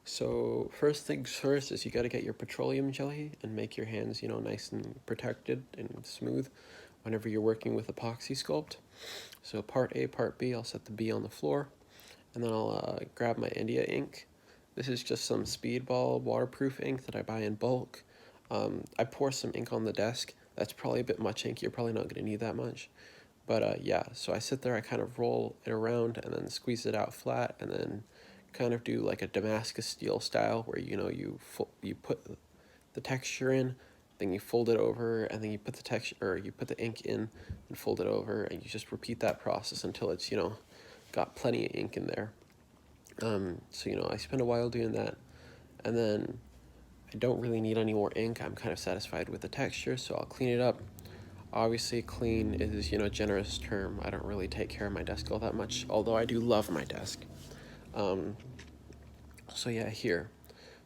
So first things first is you got to get your petroleum jelly and make your hands, nice and protected and smooth whenever you're working with epoxy sculpt. So part A, part B, I'll set the B on the floor, and then I'll grab my India ink. This is just some Speedball waterproof ink that I buy in bulk. I pour some ink on the desk. That's probably a bit much ink. You're probably not going to need that much. But yeah, so I sit there, I kind of roll it around and then squeeze it out flat, and then kind of do like a Damascus steel style where you put the texture in, then you fold it over, and then you put the texture or you put the ink in and fold it over, and you just repeat that process until it's got plenty of ink in there. So I spend a while doing that, and then I don't really need any more ink. I'm kind of satisfied with the texture, so I'll clean it up. Obviously, clean is, a generous term. I don't really take care of my desk all that much, although I do love my desk. So yeah, here.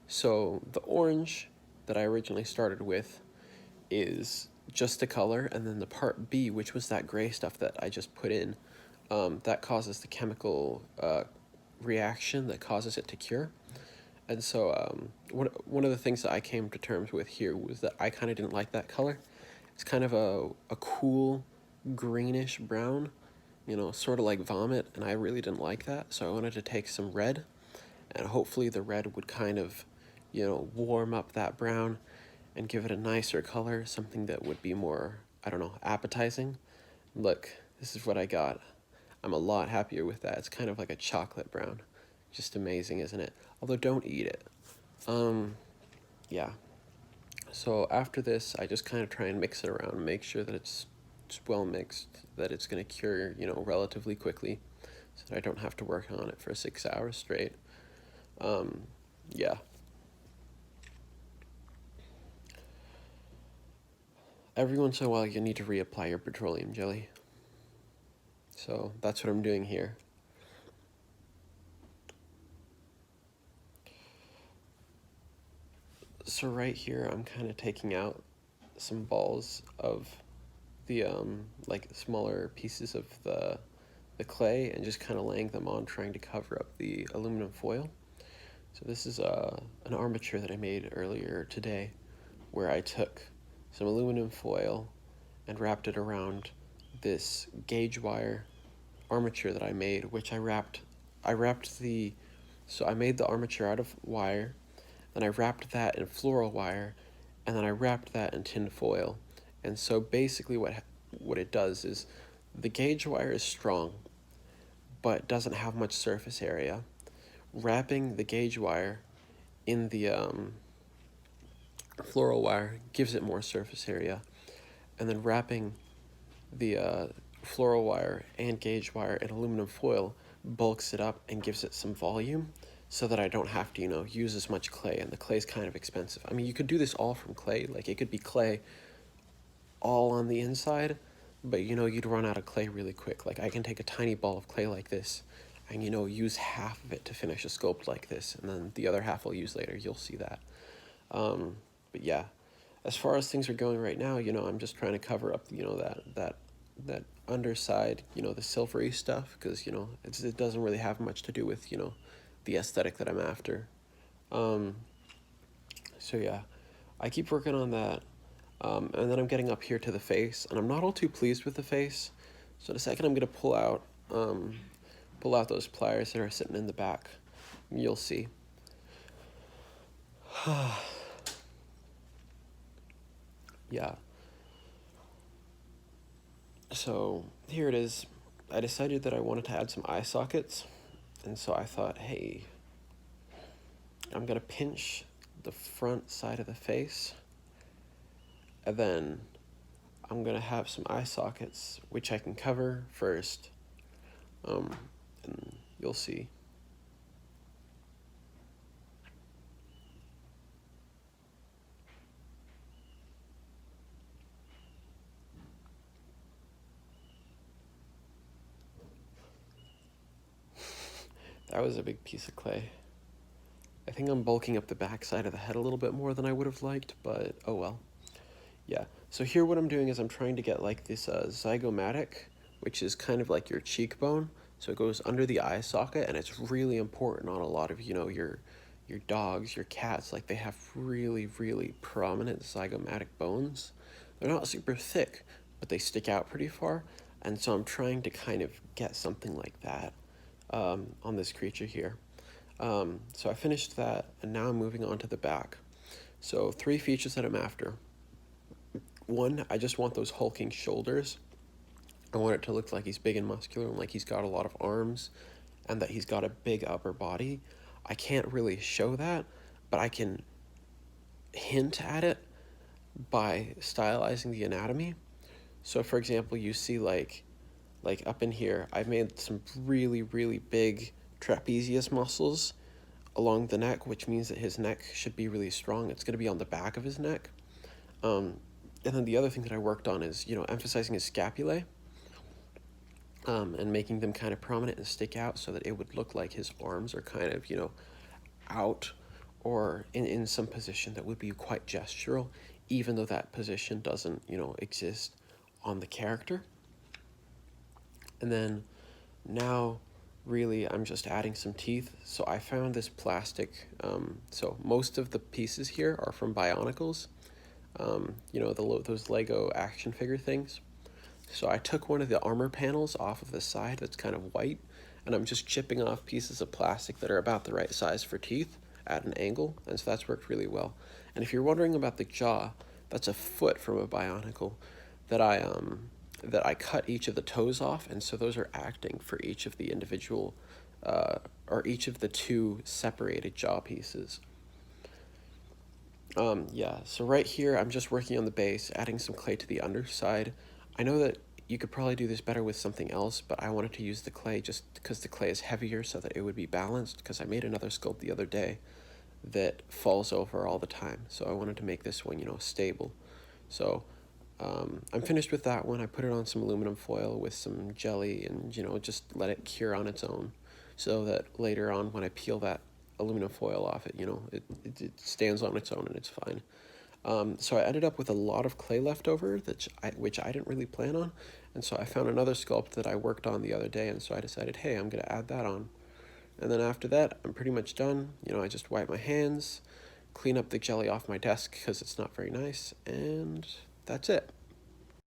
So the orange that I originally started with is just the color, and then the part B, which was that gray stuff that I just put in, that causes the chemical reaction that causes it to cure. And so one of the things that I came to terms with here was that I kind of didn't like that color. It's kind of a cool greenish brown, sort of like vomit, and I really didn't like that. So I wanted to take some red, and hopefully the red would kind of, warm up that brown and give it a nicer color, something that would be more, I don't know, appetizing. Look, this is what I got. I'm a lot happier with that. It's kind of like a chocolate brown. Just amazing, isn't it? Although don't eat it. Yeah. So after this, I just kind of try and mix it around, make sure that it's well mixed, that it's going to cure, relatively quickly, so that I don't have to work on it for 6 hours straight. Yeah. Every once in a while, you need to reapply your petroleum jelly. So that's what I'm doing here. So right here, I'm kind of taking out some balls of the like smaller pieces of the clay and just kind of laying them on, trying to cover up the aluminum foil. So this is an armature that I made earlier today, where I took some aluminum foil and wrapped it around this gauge wire armature that I made, which I wrapped the, so I made the armature out of wire, then I wrapped that in floral wire, and then I wrapped that in tin foil. And so basically what it does is the gauge wire is strong, but doesn't have much surface area. Wrapping the gauge wire in the floral wire gives it more surface area, and then wrapping the floral wire and gauge wire in aluminum foil bulks it up and gives it some volume, so that I don't have to, use as much clay, and the clay is kind of expensive. I mean, you could do this all from clay, like it could be clay all on the inside, but you'd run out of clay really quick. Like I can take a tiny ball of clay like this and use half of it to finish a sculpt like this, and then the other half I'll use later. You'll see that. But yeah, as far as things are going right now, I'm just trying to cover up, that underside, the silvery stuff, because it doesn't really have much to do with the aesthetic that I'm after. So yeah, I keep working on that, and then I'm getting up here to the face, and I'm not all too pleased with the face. So in a second, I'm gonna pull out those pliers that are sitting in the back. You'll see. Yeah. So here it is. I decided that I wanted to add some eye sockets, and so I thought, hey, I'm gonna pinch the front side of the face, and then I'm gonna have some eye sockets, which I can cover first, and you'll see. That was a big piece of clay. I think I'm bulking up the back side of the head a little bit more than I would have liked, but oh well. Yeah, so here what I'm doing is I'm trying to get like this zygomatic, which is kind of like your cheekbone. So it goes under the eye socket, and it's really important on a lot of, your your dogs, your cats, like they have really, really prominent zygomatic bones. They're not super thick, but they stick out pretty far. And so I'm trying to kind of get something like that on this creature here. So I finished that, and now I'm moving on to the back. So 3 features that I'm after. One, I just want those hulking shoulders. I want it to look like he's big and muscular and like he's got a lot of arms and that he's got a big upper body. I can't really show that, but I can hint at it by stylizing the anatomy. So for example, you see like up in here, I've made some really, really big trapezius muscles along the neck, which means that his neck should be really strong. It's going to be on the back of his neck. And then the other thing that I worked on is, emphasizing his scapulae, and making them kind of prominent and stick out so that it would look like his arms are kind of, out or in some position that would be quite gestural, even though that position doesn't, exist on the character. And then now, really, I'm just adding some teeth. So I found this plastic. So most of the pieces here are from Bionicles. Those Lego action figure things. So I took one of the armor panels off of the side that's kind of white, and I'm just chipping off pieces of plastic that are about the right size for teeth at an angle, and so that's worked really well. And if you're wondering about the jaw, that's a foot from a Bionicle that I cut each of the toes off, and so those are acting for each of the individual or each of the 2 separated jaw pieces. So right here, I'm just working on the base, adding some clay to the underside. I know that you could probably do this better with something else, but I wanted to use the clay just because the clay is heavier so that it would be balanced, because I made another sculpt the other day that falls over all the time. So I wanted to make this one, stable. So I'm finished with that one. I put it on some aluminum foil with some jelly and, just let it cure on its own so that later on when I peel that aluminum foil off it, it stands on its own and it's fine. So I ended up with a lot of clay left over, which I didn't really plan on, and so I found another sculpt that I worked on the other day, and so I decided, hey, I'm going to add that on. And then after that, I'm pretty much done. I just wipe my hands, clean up the jelly off my desk because it's not very nice, and that's it.